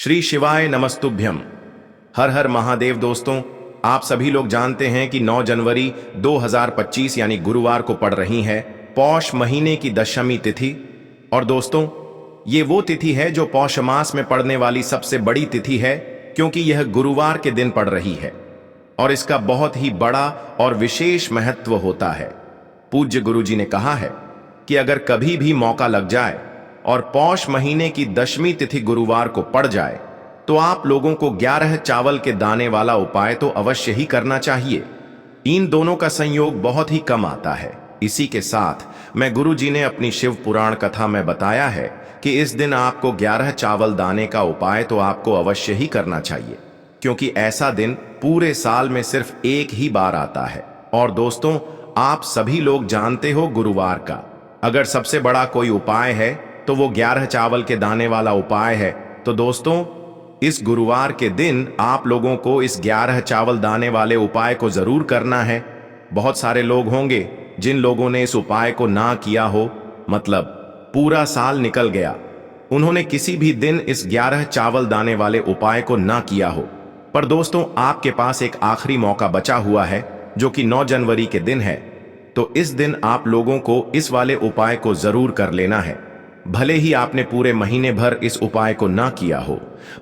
श्री शिवाय नमस्तुभ्यम। हर हर महादेव। दोस्तों, आप सभी लोग जानते हैं कि 9 जनवरी 2025 यानी गुरुवार को पड़ रही है पौष महीने की दशमी तिथि। और दोस्तों, ये वो तिथि है जो पौष मास में पड़ने वाली सबसे बड़ी तिथि है, क्योंकि यह गुरुवार के दिन पड़ रही है और इसका बहुत ही बड़ा और विशेष महत्व होता है। पूज्य गुरु जी ने कहा है कि अगर कभी भी मौका लग जाए और पौष महीने की दशमी तिथि गुरुवार को पड़ जाए तो आप लोगों को 11 चावल के दाने वाला उपाय तो अवश्य ही करना चाहिए। इन दोनों का संयोग बहुत ही कम आता है। इसी के साथ मैं गुरु जी ने अपनी शिव पुराण कथा में बताया है कि इस दिन आपको 11 चावल दाने का उपाय तो आपको अवश्य ही करना चाहिए, क्योंकि ऐसा दिन पूरे साल में सिर्फ एक ही बार आता है। और दोस्तों, आप सभी लोग जानते हो गुरुवार का अगर सबसे बड़ा कोई उपाय है तो वो 11 चावल के दाने वाला उपाय है। तो दोस्तों, इस गुरुवार के दिन आप लोगों को इस 11 चावल दाने वाले उपाय को जरूर करना है। बहुत सारे लोग होंगे जिन लोगों ने इस उपाय को ना किया हो, मतलब पूरा साल निकल गया, उन्होंने किसी भी दिन इस 11 चावल दाने वाले उपाय को ना किया हो। पर दोस्तों, आपके पास एक आखिरी मौका बचा हुआ है जो कि 9 जनवरी के दिन है। तो इस दिन आप लोगों को इस वाले उपाय को जरूर कर लेना है। भले ही आपने पूरे महीने भर इस उपाय को ना किया हो,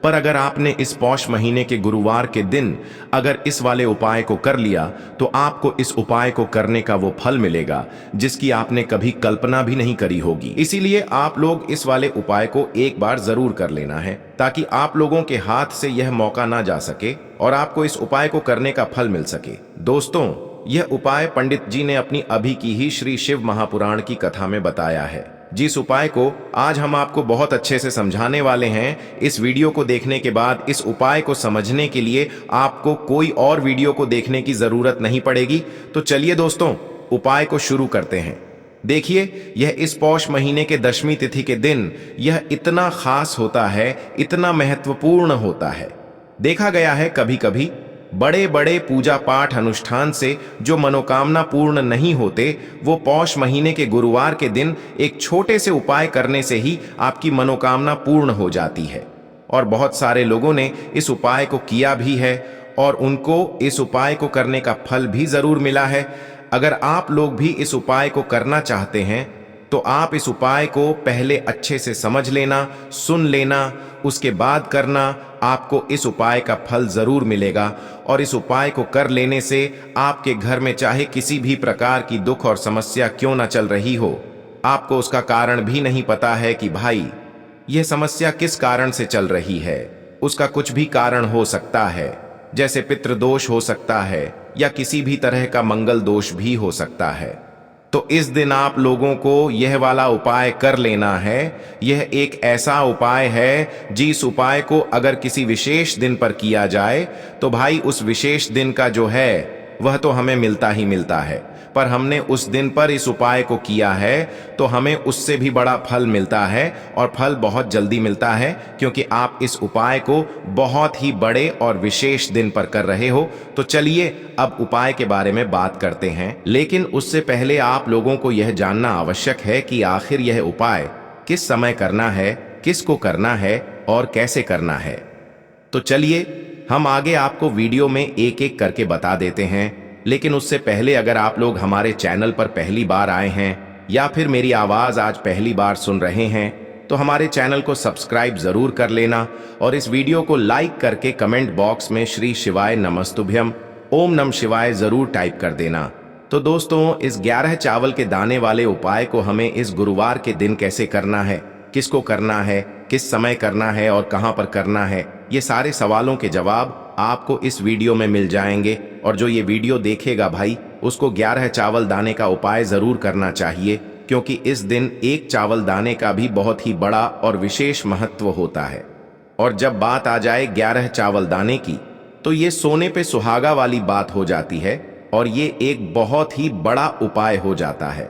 पर अगर आपने इस पौष महीने के गुरुवार के दिन अगर इस वाले उपाय को कर लिया तो आपको इस उपाय को करने का वो फल मिलेगा जिसकी आपने कभी कल्पना भी नहीं करी होगी। इसीलिए आप लोग इस वाले उपाय को एक बार जरूर कर लेना है, ताकि आप लोगों के हाथ से यह मौका ना जा सके और आपको इस उपाय को करने का फल मिल सके। दोस्तों, यह उपाय पंडित जी ने अपनी अभी की ही श्री शिव महापुराण की कथा में बताया है। जिस उपाय को आज हम आपको बहुत अच्छे से समझाने वाले हैं, इस वीडियो को देखने के बाद इस उपाय को समझने के लिए आपको कोई और वीडियो को देखने की जरूरत नहीं पड़ेगी। तो चलिए दोस्तों, उपाय को शुरू करते हैं। देखिए, यह इस पौष महीने के दशमी तिथि के दिन यह इतना खास होता है, इतना महत्वपूर्ण होता है। देखा गया है कभी कभी बड़े बड़े पूजा पाठ अनुष्ठान से जो मनोकामना पूर्ण नहीं होते, वो पौष महीने के गुरुवार के दिन एक छोटे से उपाय करने से ही आपकी मनोकामना पूर्ण हो जाती है। और बहुत सारे लोगों ने इस उपाय को किया भी है और उनको इस उपाय को करने का फल भी जरूर मिला है। अगर आप लोग भी इस उपाय को करना चाहते हैं तो आप इस उपाय को पहले अच्छे से समझ लेना, सुन लेना, उसके बाद करना। आपको इस उपाय का फल जरूर मिलेगा और इस उपाय को कर लेने से आपके घर में चाहे किसी भी प्रकार की दुख और समस्या क्यों ना चल रही हो, आपको उसका कारण भी नहीं पता है कि भाई यह समस्या किस कारण से चल रही है। उसका कुछ भी कारण हो सकता है, जैसे पितृदोष हो सकता है या किसी भी तरह का मंगल दोष भी हो सकता है। तो इस दिन आप लोगों को यह वाला उपाय कर लेना है। यह एक ऐसा उपाय है जिस उपाय को अगर किसी विशेष दिन पर किया जाए तो भाई उस विशेष दिन का जो है वह तो हमें मिलता ही मिलता है, पर हमने उस दिन पर इस उपाय को किया है तो हमें उससे भी बड़ा फल मिलता है और फल बहुत जल्दी मिलता है, क्योंकि आप इस उपाय को बहुत ही बड़े और विशेष दिन पर कर रहे हो। तो चलिए अब उपाय के बारे में बात करते हैं, लेकिन उससे पहले आप लोगों को यह जानना आवश्यक है कि आखिर यह उपाय किस समय करना है, किसको करना है और कैसे करना है। तो चलिए हम आगे आपको वीडियो में एक एक करके बता देते हैं। लेकिन उससे पहले अगर आप लोग हमारे चैनल पर पहली बार आए हैं या फिर मेरी आवाज आज पहली बार सुन रहे हैं तो हमारे चैनल को सब्सक्राइब जरूर कर लेना और इस वीडियो को लाइक करके कमेंट बॉक्स में श्री शिवाय नमस्तुभ्यम ओम नमः शिवाय जरूर टाइप कर देना। तो दोस्तों, इस 11 चावल के दाने वाले उपाय को हमें इस गुरुवार के दिन कैसे करना है, किसको करना है, किस समय करना है और कहां पर करना है, ये सारे सवालों के जवाब आपको इस वीडियो में मिल जाएंगे। और जो ये वीडियो देखेगा भाई, उसको 11 चावल दाने का उपाय जरूर करना चाहिए, क्योंकि इस दिन एक चावल दाने का भी बहुत ही बड़ा और विशेष महत्व होता है। और जब बात आ जाए 11 चावल दाने की, तो ये सोने पे सुहागा वाली बात हो जाती है और ये एक बहुत ही बड़ा उपाय हो जाता है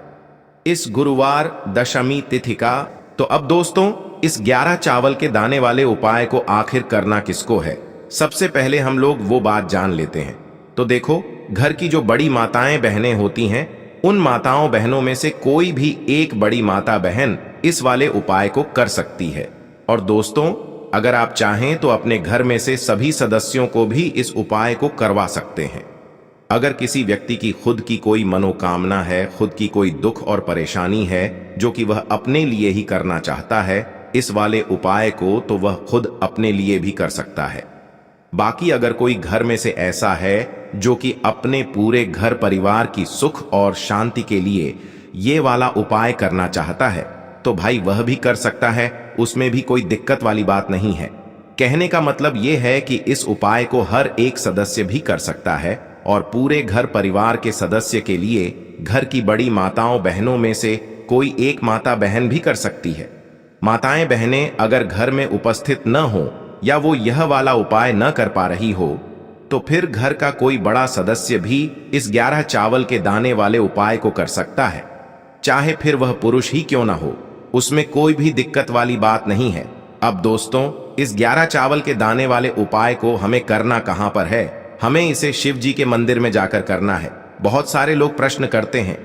इस गुरुवार दशमी तिथि का। तो अब दोस्तों, इस 11 चावल के दाने वाले उपाय को आखिर करना किसको है, सबसे पहले हम लोग वो बात जान लेते हैं। तो देखो, घर की जो बड़ी माताएं बहनें होती हैं, उन माताओं बहनों में से कोई भी एक बड़ी माता बहन इस वाले उपाय को कर सकती है। और दोस्तों, अगर आप चाहें तो अपने घर में से सभी सदस्यों को भी इस उपाय को करवा सकते हैं। अगर किसी व्यक्ति की खुद की कोई मनोकामना है, खुद की कोई दुख और परेशानी है जो कि वह अपने लिए ही करना चाहता है इस वाले उपाय को, तो वह खुद अपने लिए भी कर सकता है। बाकी अगर कोई घर में से ऐसा है जो कि अपने पूरे घर परिवार की सुख और शांति के लिए ये वाला उपाय करना चाहता है तो भाई वह भी कर सकता है, उसमें भी कोई दिक्कत वाली बात नहीं है। कहने का मतलब ये है कि इस उपाय को हर एक सदस्य भी कर सकता है और पूरे घर परिवार के सदस्य के लिए घर की बड़ी माताओं बहनों में से कोई एक माता बहन भी कर सकती है। माताएं बहनें अगर घर में उपस्थित न हो या वो यह वाला उपाय न कर पा रही हो तो फिर घर का कोई बड़ा सदस्य भी इस 11 चावल के दाने वाले उपाय को कर सकता है, चाहे फिर वह पुरुष ही क्यों ना हो, उसमें कोई भी दिक्कत वाली बात नहीं है। अब दोस्तों, इस 11 चावल के दाने वाले उपाय को हमें करना कहां पर है? हमें इसे शिव जी के मंदिर में जाकर करना है। बहुत सारे लोग प्रश्न करते हैं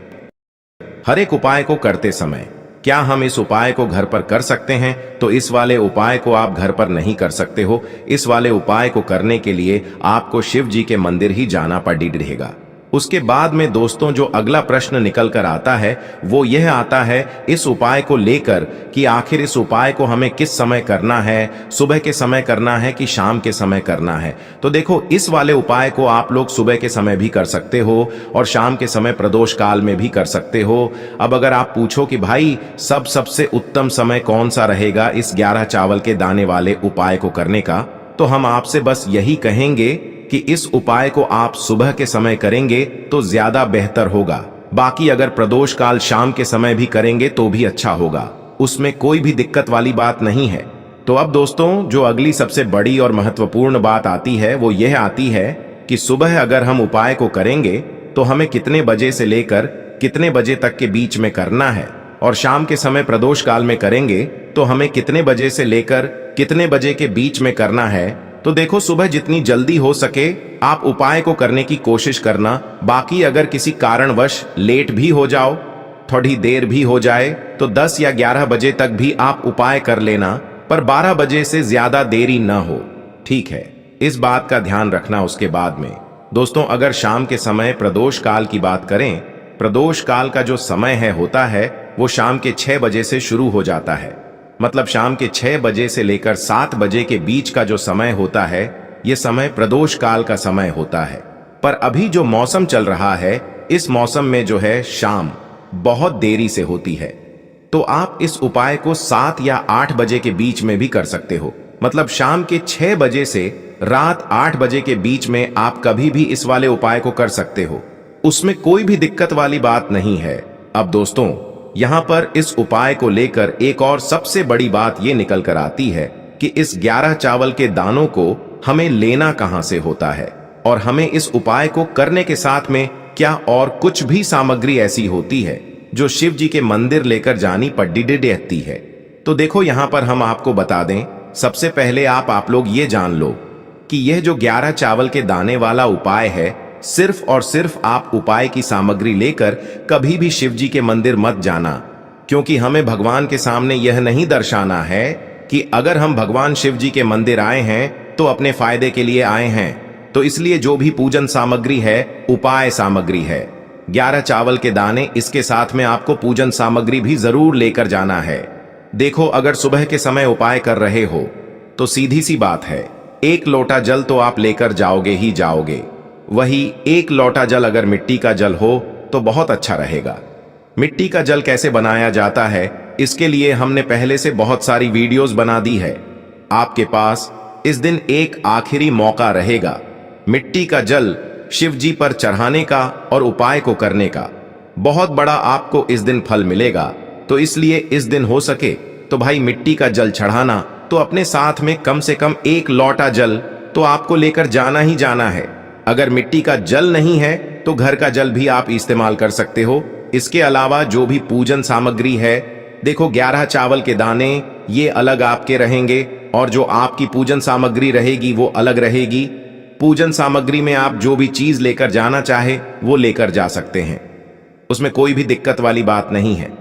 हर एक उपाय को करते समय क्या हम इस उपाय को घर पर कर सकते हैं? तो इस वाले उपाय को आप घर पर नहीं कर सकते हो। इस वाले उपाय को करने के लिए आपको शिव जी के मंदिर ही जाना पड़ेगा। उसके बाद में दोस्तों जो अगला प्रश्न निकल कर आता है वो यह आता है इस उपाय को लेकर कि आखिर इस उपाय को हमें किस समय करना है, सुबह के समय करना है कि शाम के समय करना है? तो देखो, इस वाले उपाय को आप लोग सुबह के समय भी कर सकते हो और शाम के समय प्रदोष काल में भी कर सकते हो। अब अगर आप पूछो कि भाई सबसे उत्तम समय कौन सा रहेगा इस 11 चावल के दाने वाले उपाय को करने का, तो हम आपसे बस यही कहेंगे कि इस उपाय को आप सुबह के समय करेंगे तो ज्यादा बेहतर होगा। बाकी अगर प्रदोष काल शाम के समय भी करेंगे तो भी अच्छा होगा, उसमें कोई भी दिक्कत वाली बात नहीं है। तो अब दोस्तों जो अगली सबसे बड़ी और महत्वपूर्ण बात आती है वो यह आती है कि सुबह अगर हम उपाय को करेंगे तो हमें कितने बजे से लेकर कितने बजे तक के बीच में करना है, और शाम के समय प्रदोष काल में करेंगे तो हमें कितने बजे से लेकर कितने बजे के बीच में करना है। तो देखो, सुबह जितनी जल्दी हो सके आप उपाय को करने की कोशिश करना। बाकी अगर किसी कारणवश लेट भी हो जाओ, थोड़ी देर भी हो जाए, तो 10 या 11 बजे तक भी आप उपाय कर लेना, पर 12 बजे से ज्यादा देरी ना हो, ठीक है? इस बात का ध्यान रखना। उसके बाद में दोस्तों अगर शाम के समय प्रदोष काल की बात करें, प्रदोष काल का जो समय होता है वो शाम के 6 बजे से शुरू हो जाता है। मतलब शाम के 6 बजे से लेकर 7 बजे के बीच का जो समय होता है ये समय प्रदोष काल का समय होता है। पर अभी जो मौसम चल रहा है इस मौसम में जो है शाम बहुत देरी से होती है, तो आप इस उपाय को 7 या 8 बजे के बीच में भी कर सकते हो। मतलब शाम के 6 बजे से रात 8 बजे के बीच में आप कभी भी इस वाले उपाय को कर सकते हो, उसमें कोई भी दिक्कत वाली बात नहीं है। अब दोस्तों यहां पर इस उपाय को लेकर एक और सबसे बड़ी बात यह निकल कर आती है कि इस 11 चावल के दानों को हमें लेना कहां से होता है, और हमें इस उपाय को करने के साथ में क्या और कुछ भी सामग्री ऐसी होती है जो शिव जी के मंदिर लेकर जानी पड़ती है। तो देखो यहां पर हम आपको बता दें, सबसे पहले आप लोग ये जान लो कि यह जो 11 चावल के दाने वाला उपाय है, सिर्फ और सिर्फ आप उपाय की सामग्री लेकर कभी भी शिव जी के मंदिर मत जाना, क्योंकि हमें भगवान के सामने यह नहीं दर्शाना है कि अगर हम भगवान शिव जी के मंदिर आए हैं तो अपने फायदे के लिए आए हैं। तो इसलिए जो भी पूजन सामग्री है उपाय सामग्री है। 11 चावल के दाने, इसके साथ में आपको पूजन सामग्री भी जरूर लेकर जाना है। देखो, अगर सुबह के समय उपाय कर रहे हो तो सीधी सी बात है, 1 लोटा जल तो आप लेकर जाओगे ही जाओगे। वही 1 लोटा जल अगर मिट्टी का जल हो तो बहुत अच्छा रहेगा। मिट्टी का जल कैसे बनाया जाता है इसके लिए हमने पहले से बहुत सारी वीडियोस बना दी है। आपके पास इस दिन एक आखिरी मौका रहेगा मिट्टी का जल शिव जी पर चढ़ाने का और उपाय को करने का। बहुत बड़ा आपको इस दिन फल मिलेगा। तो इसलिए इस दिन हो सके तो भाई मिट्टी का जल चढ़ाना, तो अपने साथ में कम से कम 1 लोटा जल तो आपको लेकर जाना ही जाना है। अगर मिट्टी का जल नहीं है तो घर का जल भी आप इस्तेमाल कर सकते हो। इसके अलावा जो भी पूजन सामग्री है, देखो 11 चावल के दाने ये अलग आपके रहेंगे और जो आपकी पूजन सामग्री रहेगी वो अलग रहेगी। पूजन सामग्री में आप जो भी चीज लेकर जाना चाहे वो लेकर जा सकते हैं, उसमें कोई भी दिक्कत वाली बात नहीं है।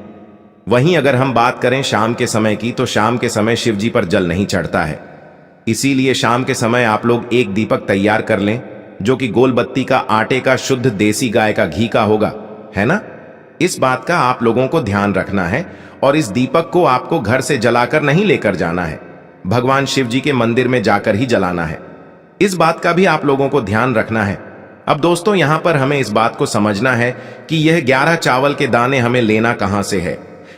वहीं अगर हम बात करें शाम के समय की, तो शाम के समय शिव जी पर जल नहीं चढ़ता है। इसीलिए शाम के समय आप लोग एक दीपक तैयार कर लें, जो कि गोल बत्ती का आटे का शुद्ध देसी गाय का घी का होगा, है ना। इस बात का आप लोगों को ध्यान रखना है और इस दीपक को आपको घर से जलाकर नहीं लेकर जाना है, भगवान शिव जी के मंदिर में जाकर ही जलाना है। इस बात का भी आप लोगों को ध्यान रखना है। अब दोस्तों, यहां पर हमें इस बात को समझना है कि यह 11 चावल के दाने हमें लेना कहां से है।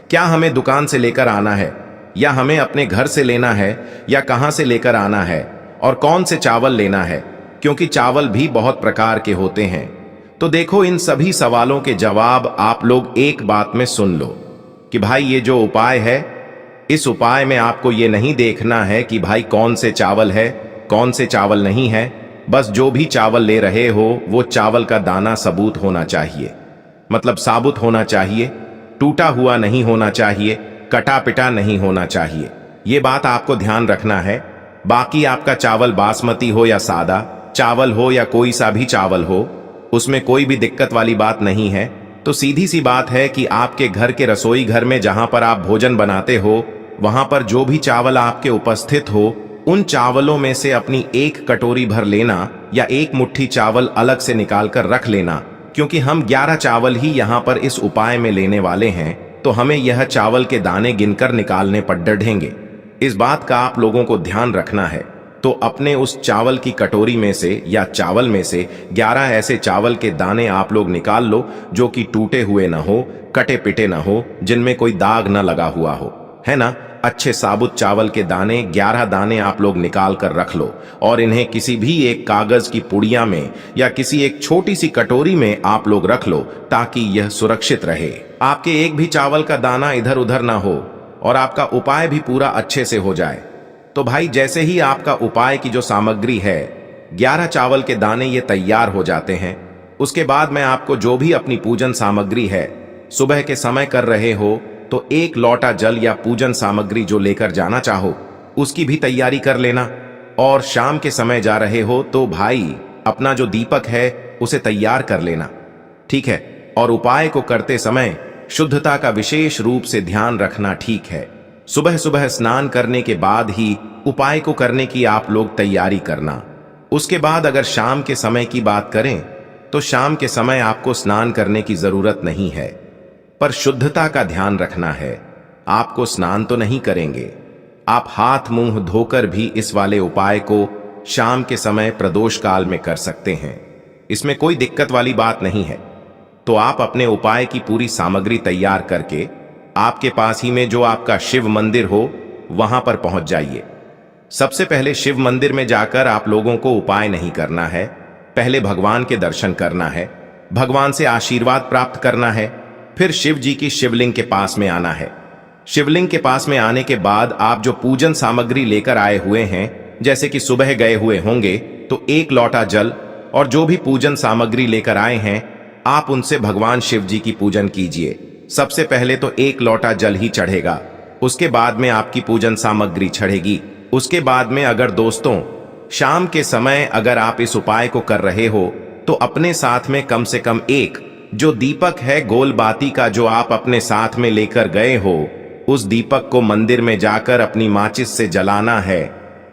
क्या हमें दुकान से लेकर आना है, या हमें अपने घर से लेना है, या कहां से लेकर आना है, और कौन से चावल लेना है, क्योंकि चावल भी बहुत प्रकार के होते हैं। तो देखो, इन सभी सवालों के जवाब आप लोग एक बात में सुन लो कि भाई ये जो उपाय है, इस उपाय में आपको ये नहीं देखना है कि भाई कौन से चावल है, कौन से चावल नहीं है। बस जो भी चावल ले रहे हो वो चावल का दाना सबूत होना चाहिए, मतलब साबुत होना चाहिए, टूटा हुआ नहीं होना चाहिए, कटा पिटा नहीं होना चाहिए। ये बात आपको ध्यान रखना है। बाकी आपका चावल बासमती हो या सादा चावल हो या कोई सा भी चावल हो, उसमें कोई भी दिक्कत वाली बात नहीं है। तो सीधी सी बात है कि आपके घर के रसोई घर में जहां पर आप भोजन बनाते हो, वहां पर जो भी चावल आपके उपस्थित हो, उन चावलों में से अपनी एक कटोरी भर लेना या एक मुट्ठी चावल अलग से निकाल कर रख लेना, क्योंकि हम 11 चावल ही यहाँ पर इस उपाय में लेने वाले हैं। तो हमें यह चावल के दाने गिनकर निकालने पर डढ़ेंगे। इस बात का आप लोगों को ध्यान रखना है। तो अपने उस चावल की कटोरी में से या चावल में से 11 ऐसे चावल के दाने आप लोग निकाल लो, जो कि टूटे हुए ना हो, कटे पिटे ना हो, जिनमें कोई दाग ना लगा हुआ हो, है ना। अच्छे साबुत चावल के दाने 11 दाने आप लोग निकाल कर रख लो और इन्हें किसी भी एक कागज की पुड़िया में या किसी एक छोटी सी कटोरी में आप लोग रख लो, ताकि यह सुरक्षित रहे। आपके एक भी चावल का दाना इधर उधर ना हो और आपका उपाय भी पूरा अच्छे से हो जाए। तो भाई, जैसे ही आपका उपाय की जो सामग्री है, 11 चावल के दाने ये तैयार हो जाते हैं, उसके बाद मैं आपको जो भी अपनी पूजन सामग्री है, सुबह के समय कर रहे हो तो 1 लोटा जल या पूजन सामग्री जो लेकर जाना चाहो उसकी भी तैयारी कर लेना। और शाम के समय जा रहे हो तो भाई अपना जो दीपक है उसे तैयार कर लेना, ठीक है। और उपाय को करते समय शुद्धता का विशेष रूप से ध्यान रखना, ठीक है। सुबह सुबह स्नान करने के बाद ही उपाय को करने की आप लोग तैयारी करना। उसके बाद अगर शाम के समय की बात करें तो शाम के समय आपको स्नान करने की जरूरत नहीं है, पर शुद्धता का ध्यान रखना है। आपको स्नान तो नहीं करेंगे, आप हाथ मुंह धोकर भी इस वाले उपाय को शाम के समय प्रदोष काल में कर सकते हैं। इसमें कोई दिक्कत वाली बात नहीं है। तो आप अपने उपाय की पूरी सामग्री तैयार करके आपके पास ही में जो आपका शिव मंदिर हो वहां पर पहुंच जाइए। सबसे पहले शिव मंदिर में जाकर आप लोगों को उपाय नहीं करना है, पहले भगवान के दर्शन करना है, भगवान से आशीर्वाद प्राप्त करना है, फिर शिव जी की शिवलिंग के पास में आना है। शिवलिंग के पास में आने के बाद आप जो पूजन सामग्री लेकर आए हुए हैं, जैसे कि सुबह गए हुए होंगे तो 1 लोटा जल और जो भी पूजन सामग्री लेकर आए हैं, आप उनसे भगवान शिव जी की पूजन कीजिए। सबसे पहले तो 1 लोटा जल ही चढ़ेगा, उसके बाद में आपकी पूजन सामग्री चढ़ेगी। उसके बाद में अगर दोस्तों शाम के समय अगर आप इस उपाय को कर रहे हो तो अपने साथ में कम से कम एक जो दीपक है गोल बाती का, जो आप अपने साथ में लेकर गए हो, उस दीपक को मंदिर में जाकर अपनी माचिस से जलाना है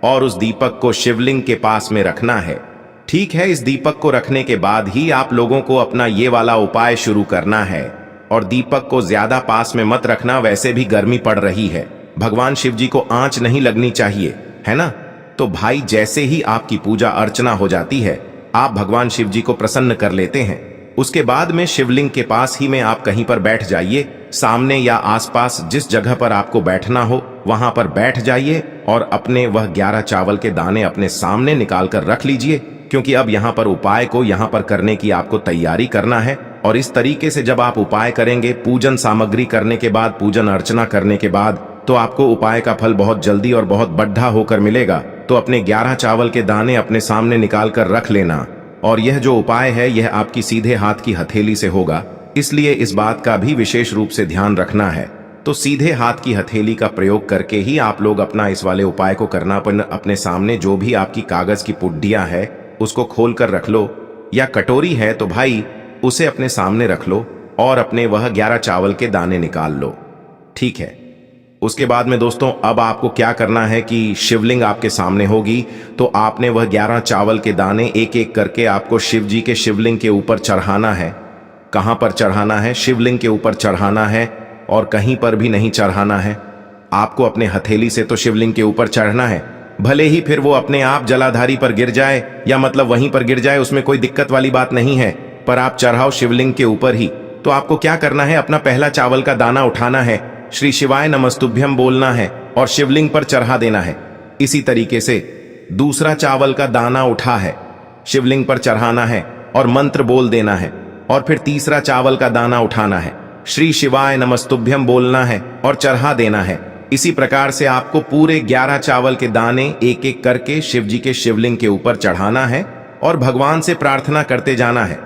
और उस दीपक को शिवलिंग के पास में रखना है, ठीक है। इस दीपक को रखने के बाद ही आप लोगों को अपना ये वाला उपाय शुरू करना है। और दीपक को ज्यादा पास में मत रखना, वैसे भी गर्मी पड़ रही है, भगवान शिव जी को आंच नहीं लगनी चाहिए, है ना। तो भाई, जैसे ही आपकी पूजा अर्चना हो जाती है, आप भगवान शिव जी को प्रसन्न कर लेते हैं। उसके बाद में शिवलिंग के पास ही में आप कहीं पर बैठ जाइए, सामने या आसपास जिस जगह पर आपको बैठना हो वहां पर बैठ जाइए और अपने वह 11 चावल के दाने अपने सामने निकाल कर रख लीजिए, क्योंकि अब यहाँ पर उपाय को यहाँ पर करने की आपको तैयारी करना है। और इस तरीके से जब आप उपाय करेंगे, पूजन सामग्री करने के बाद, पूजन अर्चना करने के बाद, तो आपको उपाय का फल बहुत जल्दी और बहुत बढ़ा होकर मिलेगा। तो अपने 11 चावल के दाने अपने सामने निकाल कर रख लेना। और यह जो उपाय है यह आपकी सीधे हाथ की हथेली से होगा, इसलिए इस बात का भी विशेष रूप से ध्यान रखना है। तो सीधे हाथ की हथेली का प्रयोग करके ही आप लोग अपना इस वाले उपाय को करना। अपने सामने जो भी आपकी कागज की पुड्डियां है उसको खोल कर रख लो, या कटोरी है तो भाई उसे अपने सामने रख लो और अपने वह 11 चावल के दाने निकाल लो, ठीक है। उसके बाद में दोस्तों अब आपको क्या करना है कि शिवलिंग आपके सामने होगी, तो आपने वह 11 चावल के दाने एक एक करके आपको शिव जी के शिवलिंग के ऊपर चढ़ाना है। कहां पर चढ़ाना है? शिवलिंग के ऊपर चढ़ाना है और कहीं पर भी नहीं चढ़ाना है। आपको अपने हथेली से तो शिवलिंग के ऊपर चढ़ना है, भले ही फिर वो अपने आप जलाधारी पर गिर जाए या मतलब वहीं पर गिर जाए, उसमें कोई दिक्कत वाली बात नहीं है, पर आप चढ़ाओ शिवलिंग के ऊपर ही। तो आपको क्या करना है, अपना पहला चावल का दाना उठाना है, श्री शिवाय नमस्तुभ्यम बोलना है और शिवलिंग पर चढ़ा देना है। इसी तरीके से दूसरा चावल का दाना उठा है, शिवलिंग पर चढ़ाना है और मंत्र बोल देना है। और फिर तीसरा चावल का दाना उठाना है, श्री शिवाय नमस्तुभ्यम बोलना है और चढ़ा देना है। इसी प्रकार से आपको पूरे 11 चावल के दाने एक एक करके शिव जी के शिवलिंग के ऊपर चढ़ाना है और भगवान से प्रार्थना करते जाना है।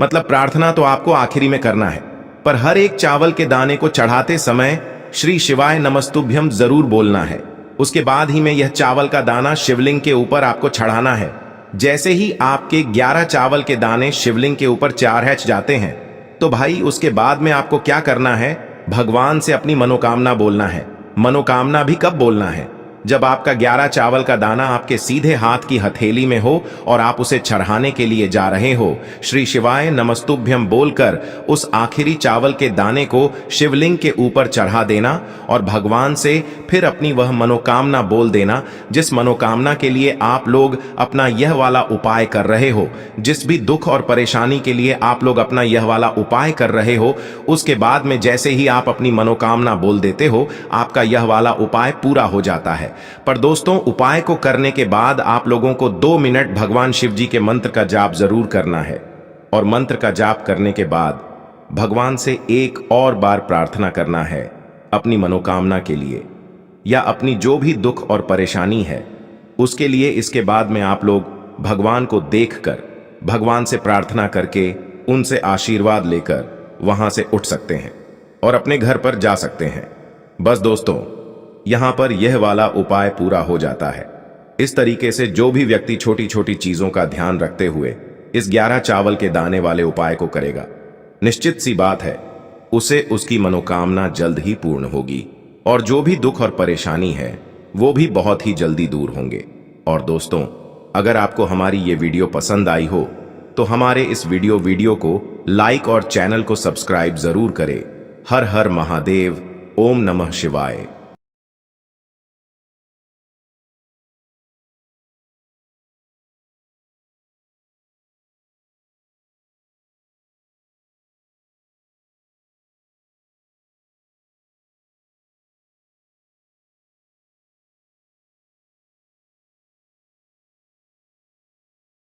मतलब प्रार्थना तो आपको आखिरी में करना है, पर हर एक चावल के दाने को चढ़ाते समय श्री शिवाय नमस्तुभ्यम जरूर बोलना है। उसके बाद ही में यह चावल का दाना शिवलिंग के ऊपर आपको चढ़ाना है। जैसे ही आपके 11 चावल के दाने शिवलिंग के ऊपर चारहच जाते हैं, तो भाई उसके बाद में आपको क्या करना है, भगवान से अपनी मनोकामना बोलना है। मनोकामना भी कब बोलना है? जब आपका 11 चावल का दाना आपके सीधे हाथ की हथेली में हो और आप उसे चढ़ाने के लिए जा रहे हो। श्री शिवाय नमस्तुभ्यम बोलकर उस आखिरी चावल के दाने को शिवलिंग के ऊपर चढ़ा देना और भगवान से फिर अपनी वह मनोकामना बोल देना, जिस मनोकामना के लिए आप लोग अपना यह वाला उपाय कर रहे हो, जिस भी दुख और परेशानी के लिए आप लोग अपना यह वाला उपाय कर रहे हो। उसके बाद में जैसे ही आप अपनी मनोकामना बोल देते हो, आपका यह वाला उपाय पूरा हो जाता है। पर दोस्तों, उपाय को करने के बाद आप लोगों को 2 मिनट भगवान शिव जी के मंत्र का जाप जरूर करना है और मंत्र का जाप करने के बाद भगवान से एक और बार प्रार्थना करना है अपनी मनोकामना के लिए या अपनी जो भी दुख और परेशानी है उसके लिए। इसके बाद में आप लोग भगवान को देखकर, भगवान से प्रार्थना करके, उनसे आशीर्वाद लेकर वहां से उठ सकते हैं और अपने घर पर जा सकते हैं। बस दोस्तों, यहां पर यह वाला उपाय पूरा हो जाता है। इस तरीके से जो भी व्यक्ति छोटी छोटी चीजों का ध्यान रखते हुए इस 11 चावल के दाने वाले उपाय को करेगा, निश्चित सी बात है उसे उसकी मनोकामना जल्द ही पूर्ण होगी और जो भी दुख और परेशानी है वो भी बहुत ही जल्दी दूर होंगे। और दोस्तों, अगर आपको हमारी ये वीडियो पसंद आई हो तो हमारे इस वीडियो को लाइक और चैनल को सब्सक्राइब जरूर करें। हर हर महादेव, ओम नमः शिवाय।